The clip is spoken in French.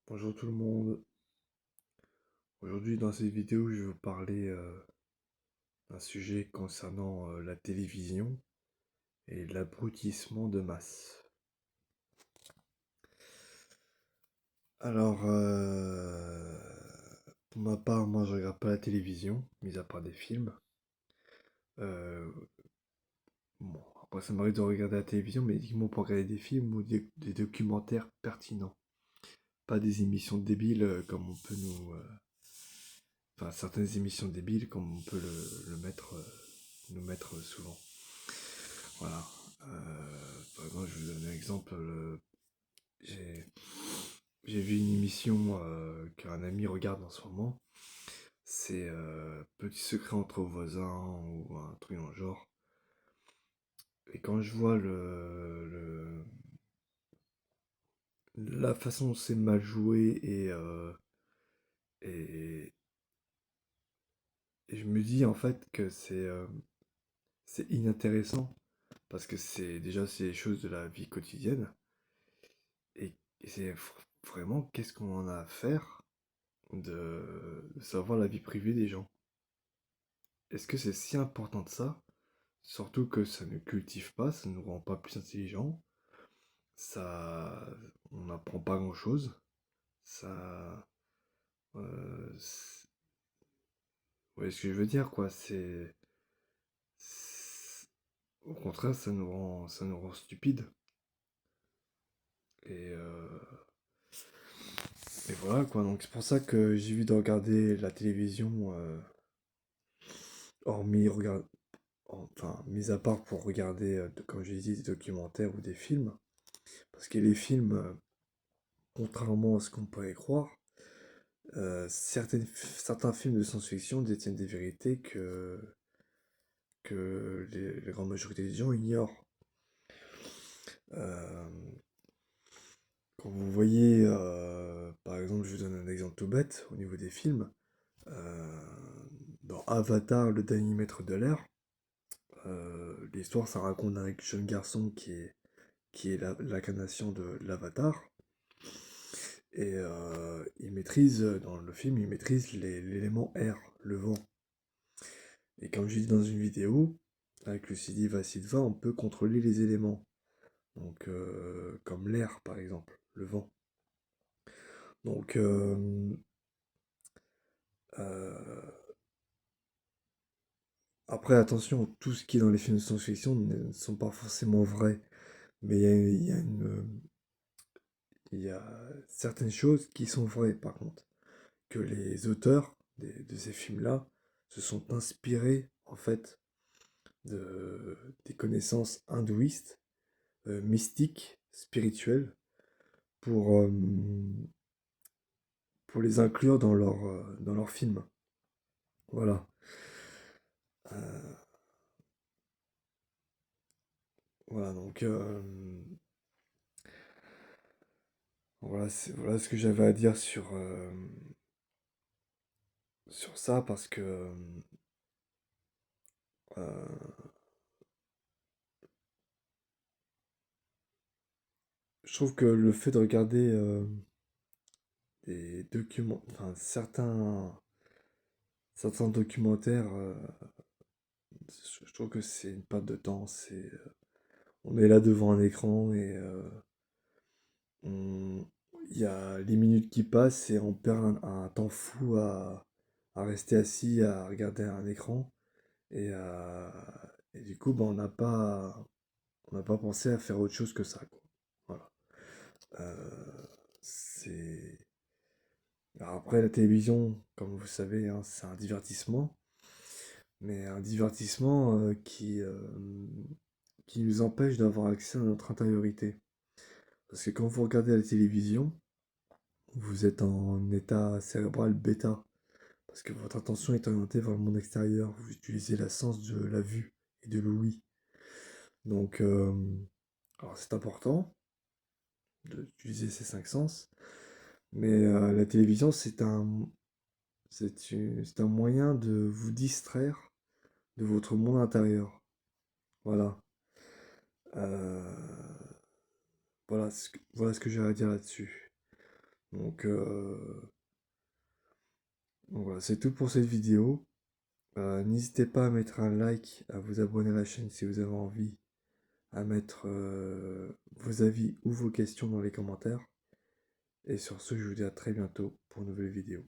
Bonjour tout le monde. Aujourd'hui dans cette vidéo je vais vous parler d'un sujet concernant la télévision et l'abrutissement de masse. Alors pour ma part moi je regarde pas la télévision, mis à part des films. Euh, bon, après ça m'arrive de regarder la télévision mais uniquement pour regarder des films ou des documentaires pertinents. Pas des émissions débiles comme on peut enfin certaines émissions débiles comme on peut nous mettre souvent. Voilà. Par exemple, je vous donne un exemple. J'ai j'ai vu une émission qu'un ami regarde en ce moment. C'est Petit secret entre voisins ou un truc dans le genre. Et quand je vois la façon dont c'est mal joué et, et je me dis en fait que c'est inintéressant parce que c'est des choses de la vie quotidienne et vraiment qu'est-ce qu'on en a à faire de savoir la vie privée des gens. Est-ce que c'est si important de ça? Surtout que ça ne cultive pas, ça ne nous rend pas plus intelligents, ça, on n'apprend pas grand-chose, ça, vous voyez ce que je veux dire, quoi, au contraire, ça nous rend stupides. Et, euh, et voilà, quoi, donc c'est pour ça que j'évite de regarder la télévision, hormis, enfin, mis à part pour regarder, comme j'ai dit, des documentaires ou des films. Parce que les films, contrairement à ce qu'on pourrait croire, certains films de science-fiction détiennent des vérités que la grande majorité des gens ignorent. Euh, Quand vous voyez, par exemple, je vous donne un exemple tout bête au niveau des films. euh, Dans Avatar, le dernier maître de l'air, l'histoire, ça raconte d'un jeune garçon qui est l'incarnation de l'Avatar. Et il maîtrise, dans le film, il maîtrise l'élément air, le vent. Et comme j'ai dit dans une vidéo, avec le Sidiva Silva, on peut contrôler les éléments. Donc, comme l'air, par exemple, le vent. Donc, euh, après, attention, tout ce qui est dans les films de science-fiction ne sont pas forcément vrais. Mais il y a certaines choses qui sont vraies, par contre. Que les auteurs de ces films-là se sont inspirés, en fait, des connaissances hindouistes, mystiques, spirituelles, pour, euh, pour les inclure dans leur film. Voilà. Euh, voilà, donc voilà ce que j'avais à dire sur ça, parce que euh, je trouve que le fait de regarder des documents, enfin certains documentaires, je trouve que c'est une perte de temps. On est là devant un écran et on- il y a les minutes qui passent et on perd un temps fou à rester assis, à regarder un écran. Et du coup, bah, on n'a pas pensé à faire autre chose que ça, quoi. Voilà. C'est... Alors après, la télévision, comme vous savez, hein, c'est un divertissement, mais un divertissement qui nous empêche d'avoir accès à notre intériorité. Parce que quand vous regardez la télévision, vous êtes en état cérébral bêta, parce que votre attention est orientée vers le monde extérieur, vous utilisez la sens de la vue et de l'ouïe. Donc, alors c'est important d'utiliser ces cinq sens, mais la télévision, c'est un moyen de vous distraire de votre monde intérieur. Voilà. Euh, voilà ce que j'ai à dire là-dessus. Donc, voilà, c'est tout pour cette vidéo. N'hésitez pas à mettre un like, à vous abonner à la chaîne si vous avez envie, à mettre vos avis ou vos questions dans les commentaires. Et sur ce, je vous dis à très bientôt pour une nouvelle vidéo.